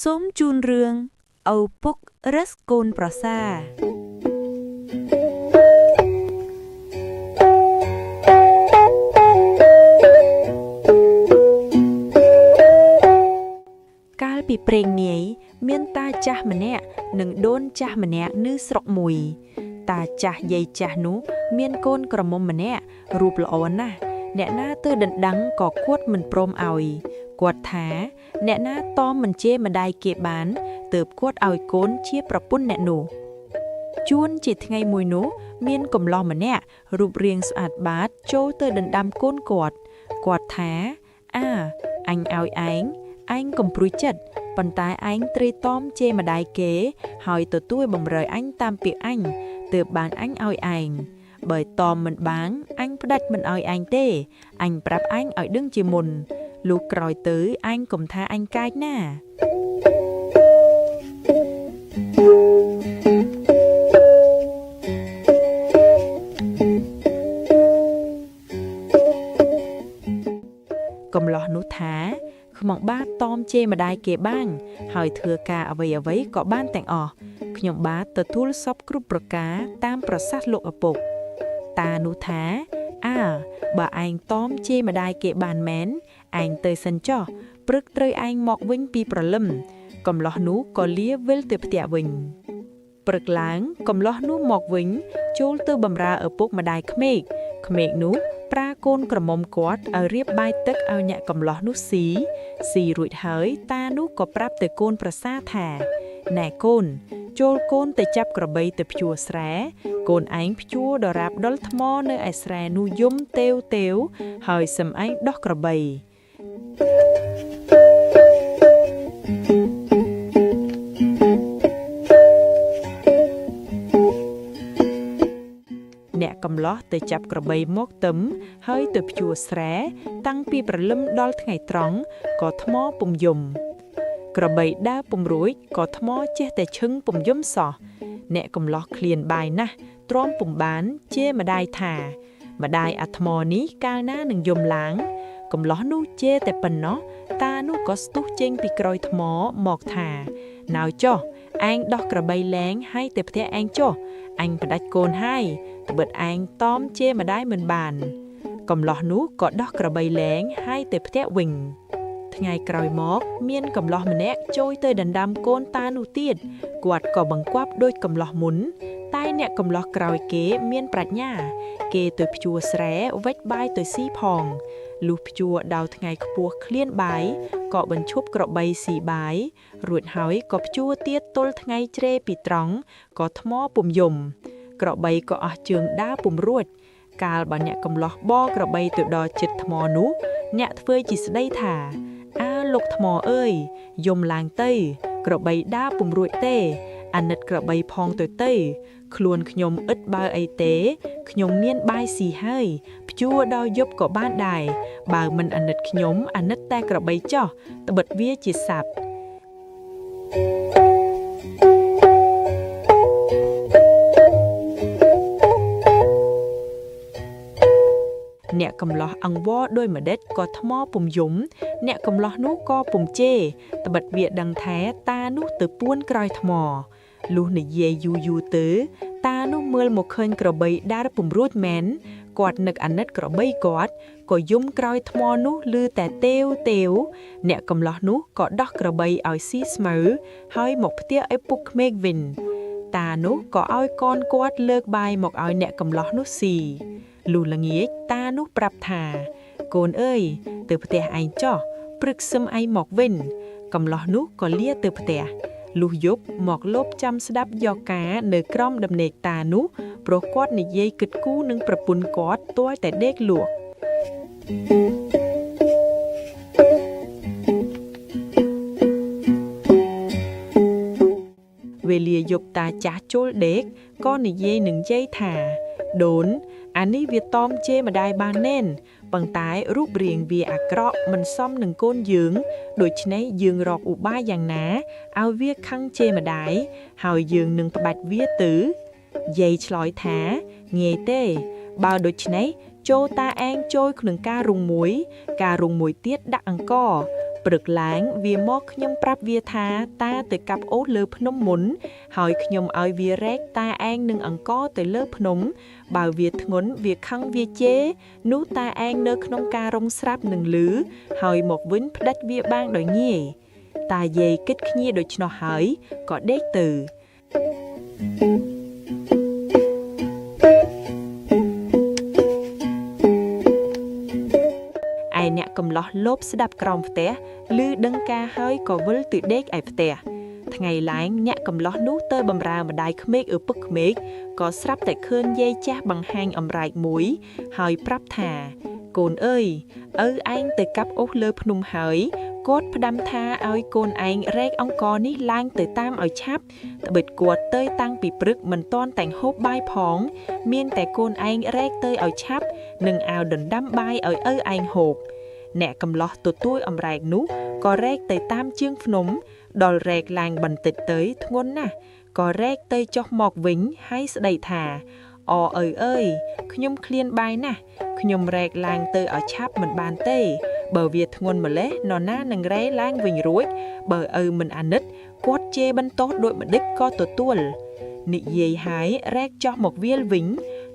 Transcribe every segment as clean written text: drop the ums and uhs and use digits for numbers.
សូមជូនរឿងឪពុករឹសកូនប្រសាកាលពីព្រេងនាយមានតាចាស់ម្នាក់និងដូនចាស់ម្នាក់នៅស្រុកមួយតាចាស់យាយចាស់នោះមានកូនក្រមុំម្នាក់រូបល្អណាស់អ្នកណាទៅដណ្ដឹងក៏គាត់មិនព្រមឲ្យគាត់ថាអ្នកណាតមមិនជេរម្ដាយគេបានទើបគាត់ឲ្យកូនជាប្រពន្ធអ្នកនោះជួនជាថ្ងៃមួយនោះមានកំឡោះម្នាក់រូបរាងស្អាតបាតចូលទៅដណ្ដាំកូនគាត់ថាអញឲ្យឯងកំព្រួយចិត្តប៉ុន្តែឯងត្រីតមជេរម្ដាយគេហើយទទួលបម្រើអញតាមពាក្យអញទើបបានអញឲ្យឯងបើតមមិនបានអញផ្ដាច់មិនឲ្យឯងទេអញប្រាប់ឯងឲ្យដឹងជាមុនលុះក្រោយទៅអញកុំថាអញកាចណាកំឡោះនោះថាខ្មងបាទតមជេរម្ដាយគេបាញ់ហើយធ្វើការអ្វីក៏បានទាំងអស់ខ្ញុំបាទទទួលសពគ្រប់ប្រការតាមប្រសាសន៍លោកឪពុកតានោះថាបើឯងតមជេរម្ដាយគេបានមែនឯងទៅសិនចុះព្រឹកត្រូវឯងមកវិញពីព្រលឹមកំឡោះនោះក៏លាវិលទៅផ្ទះវិញព្រឹកឡើងកំឡោះនោះមកវិញចូលទៅបម្រើឪពុកម្ដាយក្មេកនោះប្រាកូនក្រមុំគាត់ឲ្យរៀបបាយទឹកឲ្យអ្នកកំឡោះនោះស៊ីរួចហើយតានោះក៏ប្រាប់ទៅកូនប្រសាថាណែកូនចូលកូនទៅចាប់ក្របីទៅភ្ជួរស្រែកូនឯងភ្ជួរដរាបដុលថ្មនៅឯស្រែនោះយំទេវហើយសឹមឯងដោះក្របីអ្នកកំឡោះទៅចាប់ក្របីមកទឹមហើយទៅភ្ជួរស្រែតាំងពីព្រលឹមដល់ថ្ងៃត្រង់ក៏ថ្មពុំយំក្របីដើរពុំរួចក៏ថ្មចេះតែឈឹងពុំយំសោះអ្នកកំឡោះឃ្លានបាយណាស់ទ្រាំពុំបានជេរម្ដាយថាម្ដាយអាថ្មនេះកាលណានឹងយំឡើងកំឡោះនោះជេរតែប៉ុណ្ណោះតានោះក៏ស្ទុះចេញពីក្រោយថ្មមកថាណៅចុះឯងដោះក្របីលែងហើយទៅផ្ទះឯងចុះអញផ្ដាច់កូនហើយត្បិតឯងតមជេរម្ដាយមិនបានកំឡោះនោះក៏ដោះក្របីលែងហើយទៅផ្ទះវិញថ្ងៃក្រោយមកមានកំឡោះម្នាក់ចូលទៅដណ្ដាំកូនតានោះទៀតគាត់ក៏បង្គាប់ដូចកំឡោះមុនតែអ្នកកំឡោះក្រោយគេមានប្រាជ្ញាគេទៅភ្ជួរស្រែវិចបាយទៅស៊ីផងលុះភ្ជួរដល់ថ្ងៃខ្ពស់ឃ្លានបាយក៏បញ្ឈប់ក្របីស៊ីបាយរួចហើយក៏ភ្ជួរទៀតទល់ថ្ងៃជ្រេពីត្រង់ក៏ថ្មពុំយំក្របីក៏អស់ជើងដើរពុំរួចកាលបើអ្នកកំឡោះបក្របីទៅដល់ជិតថ្មនោះអ្នកធ្វើជាស្ដីថាលោកថ្មអើយយំឡើងទៅក្របីដើរពុំរួចទេអាណិតក្របីផងទៅខ្លួនខ្ញុំឥតបើអីទេខ្ញុំមានបាយស៊ីហើយភ្ជួរដល់យប់ក៏បានដែរបើមិនអាណិតខ្ញុំអាណិតតែក្របីចោះត្បិតវាជាសត្វអ្នកកំឡោះអង្វរដោយម្ដេចក៏ថ្មពុំយំអ្នកកំឡោះនោះក៏ពុំជេរត្បិតវាដឹងថាតានោះទៅពួនក្រោយថ្មលុះនិយាយយូរទៅតានោះមើលមកឃើញក្របីដើរពុំរួចមែនគាត់នឹកអាណិតក្របីគាត់ក៏យំក្រោយថ្មនោះឮតែទេវអ្នកកំឡោះនោះក៏ដោះក្របីឲ្យស៊ីស្មៅហើយមកផ្ទះឲ្យពុកក្មេកវិញតានោះក៏ឲ្យកូនគាត់លើកបាយមកឲ្យអ្នកកំឡោះនោះស៊ីលុះល្ងាចតានោះប្រាប់ថាកូនអើយទៅផ្ទះឯងចុះព្រឹកសឹមឯងមកវិញកំឡោះនោះក៏លាទៅផ្ទះលុះយប់មកលបចាំស្ដាប់យកការនៅក្រោមដំណេកតានោះព្រោះគាត់និយាយគិតគូរនឹងប្រពន្ធគាត់ទាល់តែដេកលក់វេលាយប់តាចាស់ចូលដេកក៏និយាយនឹងយាយថាដូនអានេះវាតមជេរម្ដាយបានណែនប៉ុន្តែរូបរាងវាអាក្រក់មិនសមនឹងកូនយើងដូច្នេះយើងរកឧបាយយ៉ាងណាឲ្យវាខឹងជេរម្ដាយហើយយើងនឹងផ្ដាច់វាទៅយាយឆ្លើយថាងាយទេបើដូច្នេះចូលតាឯងចូលក្នុងការរុងមួយទៀតដាក់អង្គ ព្រឹកឡើងវាមកខ្ញុំប្រាប់វាថាតាទៅកាប់អូសលើភ្នំមុនហើយខ្ញុំឲ្យវារែកតាឯងនឹងអង្គទៅលើភ្នំបើវាធ្ងន់វាខឹងវាជេរនោះតាឯងនៅក្នុងការរងស្រាប់នឹងលឺហើយមកវិញផ្ដាច់វាបាំងដោយងាយតាយាយគិតគ្នាដូច្នោះហើយក៏ដេកទៅអ្នកកំឡោះលបស្ដាប់ក្រោមផ្ទះឮដឹងការហើយក៏វិលទៅដេកឯផ្ទះថ្ងៃឡើងអ្នកកំឡោះនោះទៅបម្រើម្ដាយក្មេកឪពុកក្មេកក៏ស្រាប់តែឃើញយាយចាស់បង្ហាញអំរែកមួយហើយប្រាប់ថាកូនអើយឪឯងទៅកាប់អូសលើភ្នំហើយគាត់ផ្ដាំថាឲ្យកូនឯងរែកអង្ករនេះឡើងទៅតាមឲ្យឆាប់ត្បិតគាត់ទៅតាំងពីព្រឹកមិនទាន់តែងហូបបាយផងមានតែកូនឯងរែកទៅឲ្យឆាប់នឹងអាវដណ្ដាំបាយឲ្យឪឯងហូបអ្នកកំឡោះទទួលអំរែកនោះក៏រែកទៅតាមជើងភ្នំដល់រែកឡើងបន្តិចទៅធ្ងន់ណាស់ក៏រែកទៅចុះមកវិញហើយស្ដីថាអឪអើយខ្ញុំឃ្លានបាយណាស់ខ្ញុំរែកឡើងទៅឲ្យឆាប់មិនបានទេបើវាធ្ងន់ម្លេះនរណានឹងរែឡើងវិញរួចបើឪមិនអាណិតគាត់ជេរបន្តោះដូចម្ដេចក៏ទទួលនិយាយហើយរែកចុះមកវាលវិញ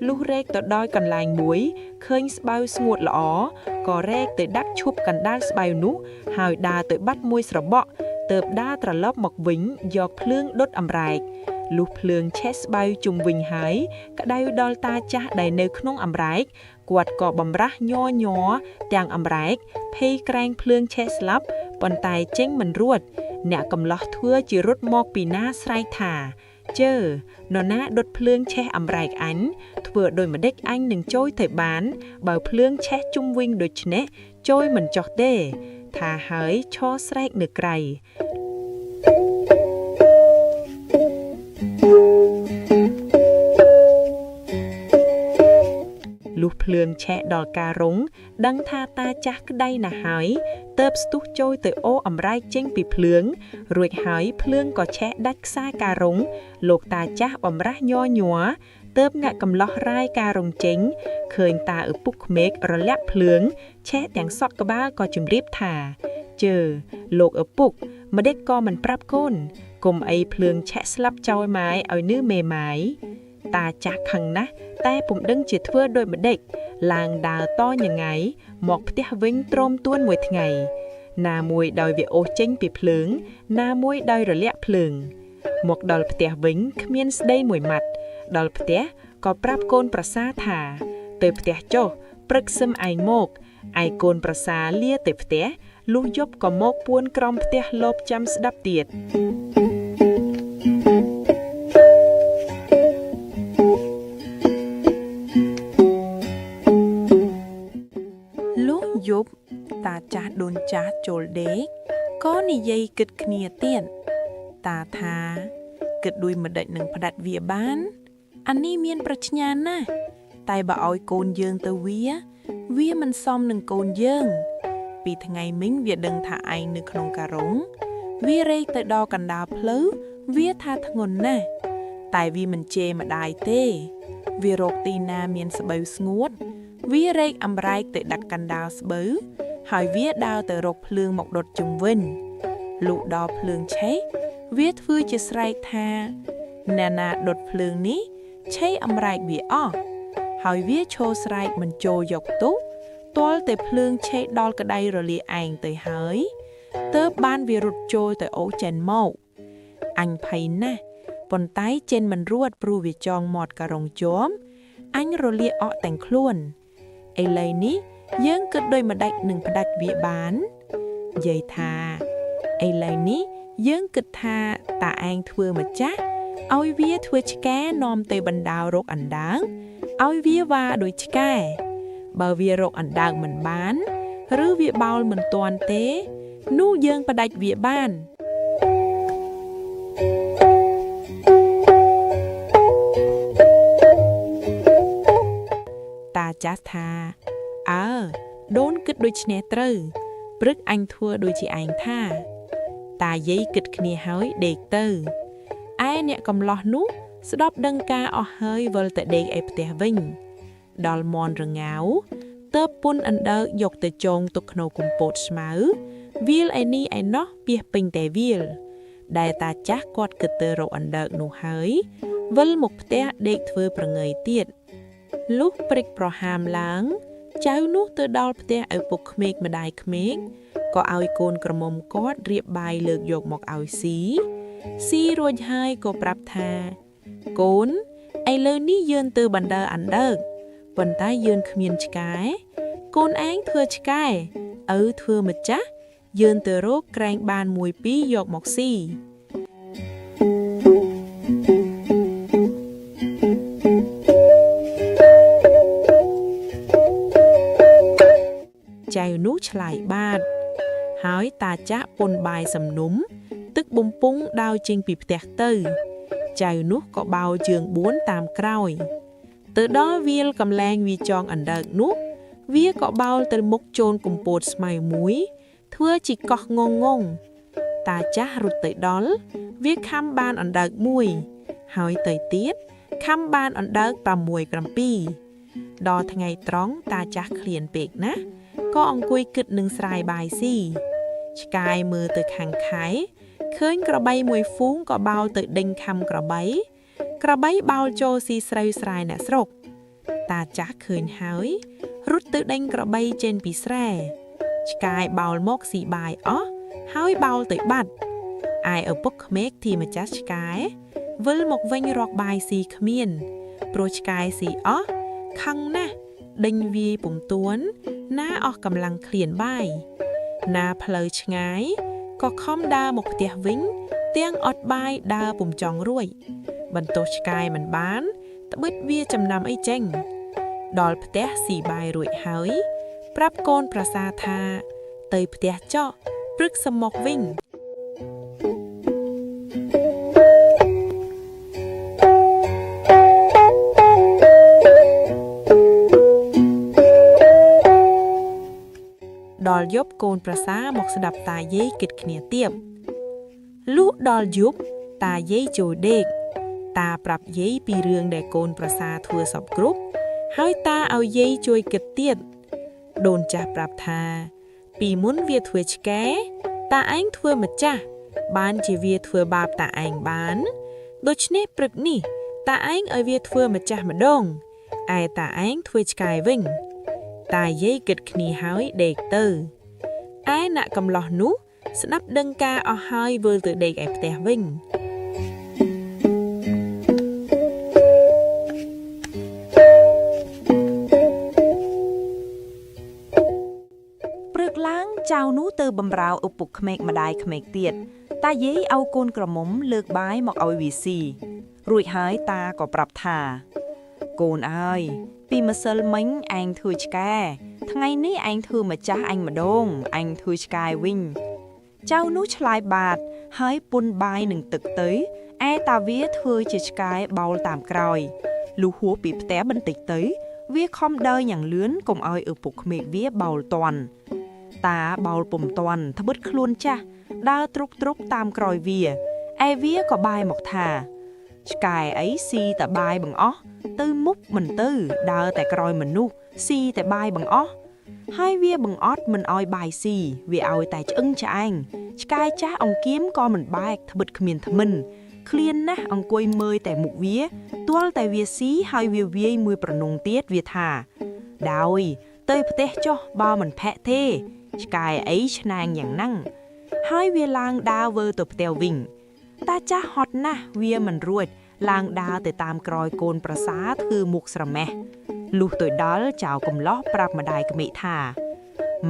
លុះរែកទៅដល់កន្លែងមួយឃើញស្បៅស្ងួតល្អក៏រែកទៅដាក់ឈប់កណ្ដាលស្បៅនោះហើយដើរទៅបាត់មួយស្របក់ទើបដើរត្រឡប់មកវិញយកភ្លើងដុតអំរែកលុះភ្លើងឆេះស្បៅជុំវិញហើយក្តៅដល់តាចាស់ដែលនៅក្នុងអំរែកគាត់ក៏បំរាស់ញ័រទាំងអំរែកភ័យក្រែងភ្លើងឆេះស្លាប់ប៉ុន្តែចេញមិនរួចអ្នកកំឡោះធ្វើជារត់មកពីណាស្រែកថាជើនរណាដុតភ្លើងឆេះអំរែកអញធ្វើដោយម្ដេចអញនឹងចូលទៅបានបើភ្លើងឆេះជុំវិញដូចនេះចូលមិនចុះទេថាហើយឈរស្រែកនៅក្រៃលុះភ្លើងឆេះដល់ការរុងដឹងថាតាចាស់ក្តីណាស់ហើយទើបស្ទុះចូលទៅអូអំរែកចេញពីភ្លើងរួចហើយភ្លើងក៏ឆេះដាច់ខ្សែការរុងលោកតាចាស់បំរាស់ញ័រទើបអ្នកកំឡោះរាយការរុងចេញឃើញតាឪពុកក្មេករលាក់ភ្លើងឆេះទាំងសក់ក្បាលក៏ជំរាបថាជើលោកឪពុកម្ដេចក៏មិនប្រាប់កូនកុំអីភ្លើងឆេះស្លាប់ចោលម៉ាយឲ្យនឿមេម៉ាយតាចាស់ខឹងណាស់តែពុំដឹងជាធ្វើដូចម្ដេចឡើងដើរតញងៃមកផ្ទះវិញទ្រាំទួនមួយថ្ងៃណាមួយដោយវាអូសចេញពីភ្លើងណាមួយដោយរលាក់ភ្លើងមកដល់ផ្ទះវិញគ្មានស្ដីមួយម៉ាត់ដល់ផ្ទះក៏ប្រាប់កូនប្រសាថាទៅផ្ទះចុះព្រឹកសឹមឯងមកឯកូនប្រសាលាទៅផ្ទះលុះយប់ក៏មកពួនក្រំផ្ទះលបចាំស្ដាប់ទៀតលុះយប់តាចាស់ដូនចាស់ចូលដេកក៏និយាយគិតគ្នាទៀតតាថាគិតដូចម្ដេចនឹងផ្ដាច់វាបានអានេះមានប្រជ្ញាណាស់តែបើឲ្យកូនយើងទៅវាមិនសមនឹងកូនយើងពីថ្ងៃមិញវាដឹងថាឯងនៅក្នុងការរុងវារែកទៅដល់កណ្ដាលផ្លូវវាថាធ្ងន់ណាស់តែវាមិនជេរម្ដាយទេវារកទីណាមានស្បូវស្ងួតវារែកអំរែកទៅដាក់កណ្ដាលស្បូវហើយវាដើរទៅរកភ្លើងមកដុតជុំវិញលុះដល់ភ្លើងឆេះវាធ្វើជាស្រែកថាអ្នកណាដុតភ្លើងនេះឆេះអំរែកវាអស់ហើយវាឈរស្រែកមិនចូលយកទុកទាល់តែភ្លើងឆេះដល់ក្តីរលាឯងទៅហើយទើបបានវារត់ចូលទៅអូសចេញមកអញភ័យណាស់ប៉ុន្តែចេញមិនរួចព្រោះវាចងមាត់ការងជាប់អញរលាអកទាំងខ្លួនឥឡូវនេះយើងគិតដូចម្ដេចនឹងផ្ដាច់វាបាននិយាយថាឥឡូវនេះយើងគិតថាតាឯងធ្វើម្ចាស់ឲ្យវាធ្វើឆ្កែនាំទៅបណ្ដាលរកអណ្ដើងឲ្យវាវ៉ាដូចឆ្កែបើវារកអណ្ដើងមិនបានឬវាបោលមិនទាន់ទេនោះយើងផ្ដាច់វាបានតាចាស់ថាដូនគិតដូចនេះត្រូវព្រឹកអញធ្វើដូចជាឯងថាតាយាយគិតគ្នាហើយដេកទៅឯអ្នកកំឡោះនោះស្ដាប់ដឹងការអស់ហើយវិលទៅដេកឯផ្ទះវិញដល់មន់រងាវទើបពុនអណ្ដើកយកទៅចងទុកក្នុងកំពតស្មៅ វាលឯនេះឯណោះពីពេញតែវាលដែលតាចាស់គាត់គិតទៅរកអណ្ដើកនោះហើយវិលមកផ្ទះដេកធ្វើប្រងើយទៀតលុះព្រិចប្រហាមឡើងចៅនោះទៅដល់ផ្ទះឪពុកក្មេកម្ដាយក្មេកក៏ឲ្យកូនក្រមុំគាត់រៀបបាយលើកយកមកឲ្យស៊ីរួចហើយក៏ប្រាប់ថាកូនឥឡូវនេះយើងទៅបណ្ដើអណ្ដើកប៉ុន្តែយើងគ្មានឆ្កែកូនឯងធ្វើឆ្កែឪធ្វើម្ចាស់យើងទៅរកក្រែងបានមួយពីរយកមកស៊ីចៅនោះឆ្លើយបាតហើយតាចាក់ពុនបាយសំនុំទឹកបំពង់ដាវចេញពីផ្ទះទៅចៅនោះក៏បោជើង4តាមក្រោយទៅដល់វាលកំលែងវាចងអណ្ដើកនោះវាក៏បោលទៅមុខជូនកំពតស្មៅមួយធ្វើជាកោះងងតាចាស់រត់ទៅដល់វាខំបានអណ្ដើកមួយហើយទៅទៀតខំបានអណ្ដើក6 7ដល់ថ្ងៃត្រង់តាចាស់ឃ្លានពេកណាស់ក៏អង្គុយគិតនឹងស្រាយបាយស៊ីឆ្កែមើលទៅខាងខែឃើញក្របីមួយហ្វូងក៏បោលទៅដេញខំក្របីបោលចូលស៊ីស្រូវស្រែអ្នកស្រុកតាចាស់ឃើញហើយរត់ទៅដេញក្របីចេញពីស្រែឆ្កែបោលមកស៊ីបាយអស់ហើយបោលទៅបាត់ឯឪពុកក្មេកទីម្ចាស់ឆ្កែវិលមកវិញរកបាយស៊ីគ្មានព្រោះឆ្កែស៊ីអស់ខឹងណាស់ដេញវាយពុំទួនណាអស់កម្លាំងឃ្លានបាយណាផ្លូវឆ្ងាយក៏ខំដើរមកផ្ទះវិញទាំងអត់បាយដើរពុំចង់រួចបន្ទោសឆ្កែមិនបានត្បិតវាចំណាំអីចេញដល់ផ្ទះស៊ីបាយរួចហើយប្រាប់កូនប្រសាថាទៅផ្ទះចោះព្រឹកសំមកវិញដល់យប់កូនប្រសាមកស្ដាប់តាយាយគិតគ្នាទៀតលុះដល់យប់តាយាយចូលដេកតាប្រាប់យាយពីរឿងដែលកូនប្រសាធ្វើសពគ្រប់ហើយតាឲ្យយាយជួយគិតទៀតដូនចាស់ប្រាប់ថាពីមុនវាធ្វើឆ្កែតាឯងធ្វើម្ចាស់បានជាវាធ្វើបាបតាឯងបានដូច្នេះព្រឹកនេះតាឯងឲ្យវាធ្វើម្ចាស់ម្ដងឯតាឯងធ្វើឆ្កែវិញតាយាយគិតគ្នាហើយដេកទៅឯអ្នកកំឡោះនោះស្ដាប់ដឹងការអស់ហើយវិលទៅដេកឯផ្ទះវិញព្រឹកឡើងចៅនោះទៅបម្រើឪពុកក្មេកម្ដាយក្មេកទៀតតាយាយឲ្យកូនក្រមុំលើកបាយមកឲ្យវាស៊ីរួចហើយតាក៏ប្រាប់ថាកូនអើយពីម្សិលមិញឯងធ្វើឆ្កែថ្ងៃនេះឯងធ្វើម្ចាស់អញម្ដងឯងធ្វើឆ្កែវិញចៅនោះឆ្លើយបាតហើយពុនបាយនឹងទឹកទៅឯតាវាធ្វើជាឆ្កែបោលតាមក្រោយលុះហួសពីផ្ទះបន្តិចទៅវាខំដើរយ៉ាងលឿនកុំឲ្យឪពុកក្មេកវាបោលតាន់តាបោលពុំតាន់ត្បិតខ្លួនចាស់ដើរទ្រុកតាមក្រោយវាឯវាក៏បាយមកថាឆ្កែអីស៊ីតែបាយបង្អស់ទៅមុខមិនទៅដើរតែក្រោយមនុស្សស៊ីតែបាយបង្អស់ហើយវាបង្អត់មិនឲ្យបាយស៊ីវាឲ្យតែឆ្អឹងឆ្អែងឆ្កែចាស់អង្គៀមក៏មិនបែកត្បិតគ្មានធ្មិនឃ្លានណាស់អង្គុយមើលតែមុខវាទាល់តែវាស៊ីហើយវាវាយមួយប្រណុងទៀតវាថាដោយទៅផ្ទះចុះបើមិនផែកទេឆ្កែអីឆ្នែងយ៉ាងហ្នឹងហើយវាឡើងដើរវិលទៅផ្ទះវិញតាចាស់ហត់ណាស់វាមិនរួចឡើងដើរទៅតាមក្រោយកូនប្រសាធ្វើមុខស្រមេះលុះទៅដល់ចៅកំឡោះប្រាប់ម្ដាយក្មេកថា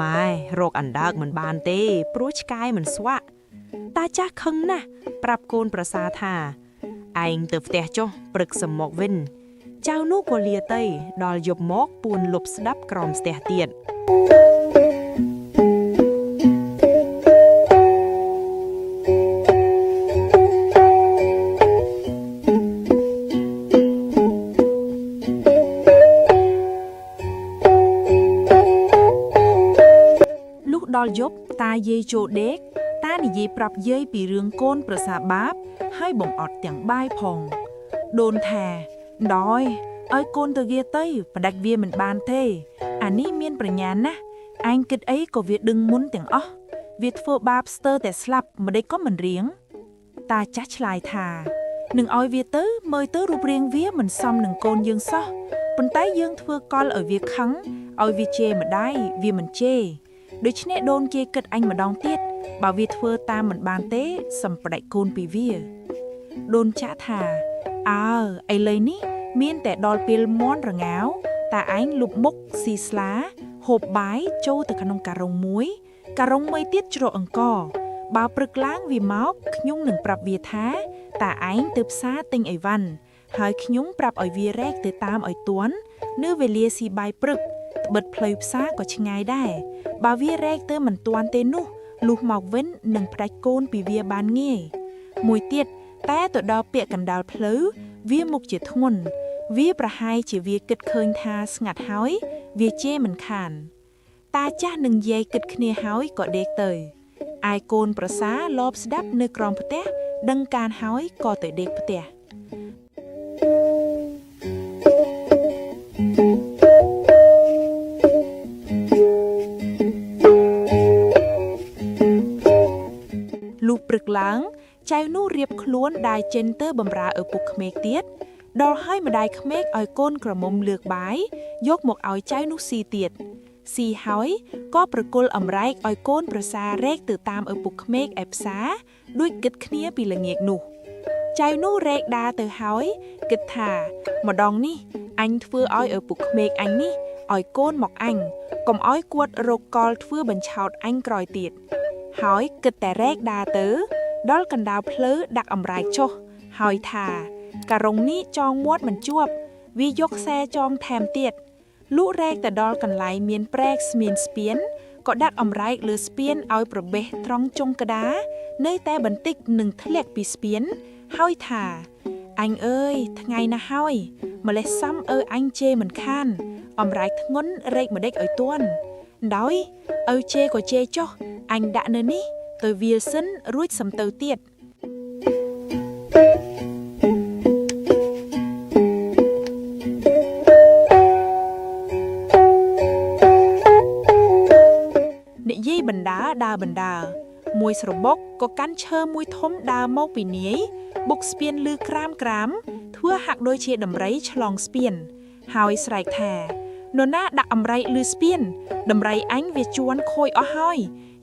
ម៉ែរកអណ្ដើកមិនបានទេព្រោះឆ្កែមិនស្វាក់តាចាស់ខឹងណាស់ប្រាប់កូនប្រសាថាឯងទៅផ្ទះចុះព្រឹកសំមកវិញចៅនោះក៏លាទៅដល់យប់មកពួនលុបស្ដាប់ក្រោមស្ទះទៀតដល់យប់តាយាយចូលដេកតានិយាយប្រាប់យាយពីរឿងកូនប្រសាបាបហើយបំអត់ទាំងបាយផងដូនថាដោយឲ្យកូនទៅវាទៅផ្ដាច់វាមិនបានទេអានេះមានប្រាជ្ញាណាស់ឯងគិតអីក៏វាដឹងមុនទាំងអស់ វាធ្វើបាបស្ទើរតែស្លាប់មិនដេចក៏មិនរៀងតាចាស់ឆ្លើយថានឹងឲ្យវាទៅមើលទៅរូបរាងវាមិនសមនឹងកូនយើងសោះប៉ុន្តែយើងធ្វើកលឲ្យវាខឹងឲ្យវាជេរម្ដាយវាមិនជេរដូច្នេះដូនគេគិតអញម្ដងទៀតបើវាធ្វើតាមមិនបានទេសំផ្ដាច់កូនពីវាដូនចាក់ថាអើឥឡូវនេះមានតែដល់ពេលមន់រងាវតាឯងលុបមុខស៊ីស្លាហូបបាយចូលទៅក្នុងការុងមួយទៀតជ្រកអង្គបើព្រឹកឡើងវាមកខ្ញុំនឹងប្រាប់វាថាតាឯងទៅផ្សារទិញអីវ៉ាន់ហើយខ្ញុំប្រាប់ឲ្យវារែកទៅតាមឲ្យទាន់នៅវេលាស៊ីបាយព្រឹកត្បិតផ្លូវផ្សារក៏ឆ្ងាយដែរបើវារែកទៅមិនទាន់ទេនោះលុះមកវិញនឹងផ្ដាច់កូនពីវាបានងាយមួយទៀតតែទៅដល់ពាក្យកណ្ដាលផ្លូវវាមុខជាធ្ងន់វាប្រហែលជាវាគិតឃើញថាស្ងាត់ហើយវាជេរមិនខានតាចាស់នឹងយាយគិតគ្នាហើយក៏ដេកទៅឯកូនប្រសាលបស្ដាប់នៅក្រោមផ្ទះដឹងការហើយក៏ទៅដេកផ្ទះលុះព្រឹកឡើងចៅនោះរៀបខ្លួនដើរចេញទៅបម្រើឪពុកក្មេកទៀតដល់ហើយម្ដាយក្មេកឲ្យកូនក្រមុំលើកបាយយកមកឲ្យចៅនោះស៊ីទៀតស៊ីហើយក៏ប្រគល់អំរែកឲ្យកូនប្រសារែកទៅតាមឪពុកក្មេកឯផ្សារដូចគិតគ្នាពីល្ងាចនោះចៅនោះរែកដើរទៅហើយគិតថាម្ដងនេះអញធ្វើឲ្យឪពុកក្មេកអញនេះឲ្យកូនមកអញកុំឲ្យគាត់រកកលធ្វើបញ្ឆោតអញក្រោយទៀតហើយគិតតែរែកដើរទៅដល់កណ្ដាលផ្លូវដាក់អំរែកចុះហើយថាការុងនេះចងមាត់មិនជាប់វាយកខ្សែចងថែមទៀតលក់រែកទៅដល់កន្លែងមានព្រែកស្មានស្ពានក៏ដាក់អំរែកលើស្ពានឲ្យប្របេះត្រង់ចុងក្តារនៅតែបន្តិចនឹងធ្លាក់ពីស្ពានហើយថាអញអើយថ្ងៃណាស់ហើយម្លេះសំអញជេរមិនខានអំរែកធ្ងន់រែកម្ដេចឲ្យទាន់ដោយឪជេរក៏ជេរចុះអញដាក់នៅនេះទៅវាលសិនរួចសំទៅទៀតនិយាយបណ្ដាដើរបណ្ដាមួយស្របុកក៏កាន់ឈើមួយធំដើរមកពីនាយបុកស្ពានលឺក្រាមធ្វើហាក់ដូចជាដំរីឆ្លងស្ពានហើយស្រែកថានរណាដាក់អំរែកលឺស្ពានដំរីអញវាជួនខូចអស់ហើយ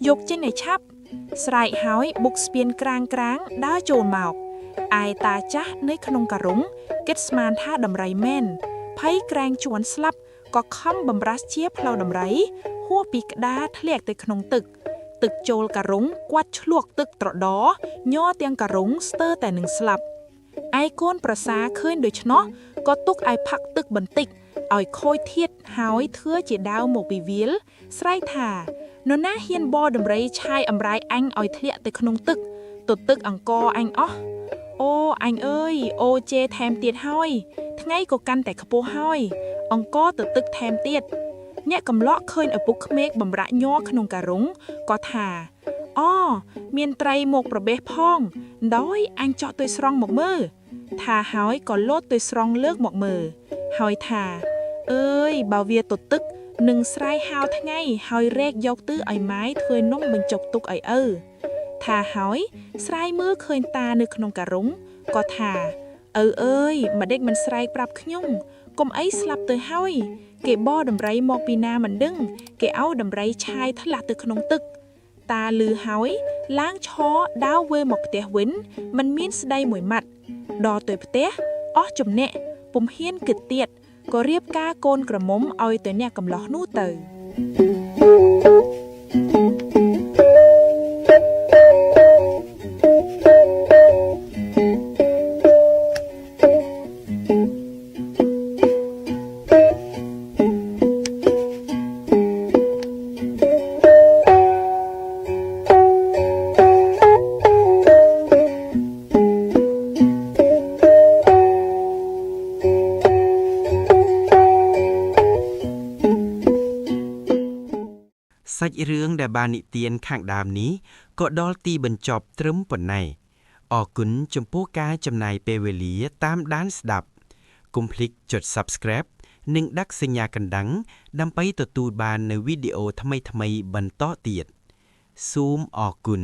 យកចេញឲ្យឆាប់ស្រែកហើយបុកស្ពានក្រាងដើរចូលមកឯតាចាស់នៅក្នុងការុងគិតស្មានថាដំរីមែនភ័យក្រែងជួនស្លាប់ក៏ខំបំរាស់ជាផ្លូវដំរីហួសពីក្តារធ្លាក់ទៅក្នុងទឹកចូលការុងគាត់ឆ្លួកទឹកត្រដោញ័រទាំងការុងស្ទើរតែនឹងស្លាប់ឯកូនប្រសាឃើញដូច្នោះក៏ទុកឲ្យផឹកទឹកបន្តិចឲ្យខូចធាតហើយធឿជាដាវមកពីវាលស្រែកថានរណាហ៊ានបរដំរីឆាយអំរាយអញឲ្យធ្លាក់ទៅក្នុងទឹកអង្គអញអស់អូអញអើយអូជេថែមទៀតហើយថ្ងៃក៏កាន់តែខ្ពស់ហើយអង្គទៅទឹកថែមទៀតអ្នកកំឡក់ឃើញឪពុកក្មេកបំរាក់ញ័រក្នុងការុងក៏ថាអូមានត្រីមកប្របេះផងដោយអញចော့ទុយស្រង់មកមើលថាហើយក៏លោតទុយស្រង់លើកមកមើលហើយថាអើយបើវាទៅទឹកនឹងស្រែកហៅថ្ងៃហើយរែកយកទៅឲ្យម៉ាយធ្វើនំបញ្ចុកទុកឲ្យឪថាហើយស្រែកមើលឃើញតានៅក្នុងការុងក៏ថាឪអើយម្ដេចមិនស្រែកប្រាប់ខ្ញុំកុំអីស្លាប់ទៅហើយគេបរដំរីមកពីណាមិនដឹងគេឲ្យដំរីឆាយធ្លាក់ទៅក្នុងទឹកតាលឺហើយឡើងឈរដើរវិលមកផ្ទះវិញមិនមានស្ដីមួយម៉ាត់ដល់ទៅផ្ទះអស់ចំណែកពុំហ៊ានគិតទៀតក៏រៀបការកូនក្រមុំឲ្យទៅអ្នកកំឡោះនោះទៅសាច់រឿងដែលបាននិទានខាងដើមនេះក៏ដល់ទីបញ្ចប់ត្រឹមប៉ុណ្ណេះអរគុណចំពោះការចំណាយពេលវេលាតាមដានស្ដាប់កុំភ្លេចចុច Subscribe និងដាក់សញ្ញាកណ្ដឹងដើម្បីទទួលបាននូវវីដេអូថ្មីៗបន្តទៀត សូមអរគុណ